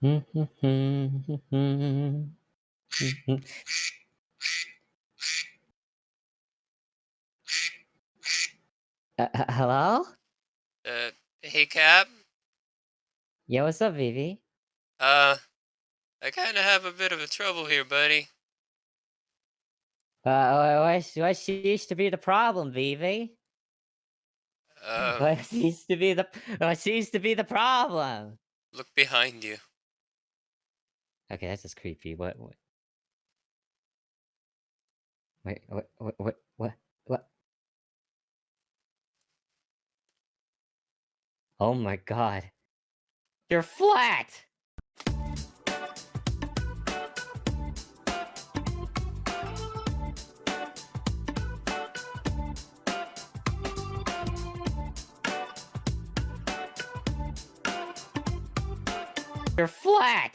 Hello? Hey Cap. Yeah, what's up, Vivi? Uh, I kind of have a bit of a trouble here, buddy. What seems to be the problem, Vivi? Um, What seems to be the what seems to be the problem? look behind you. Okay, that's just creepy. What wait, what? Oh my god. You're flat! You're flat!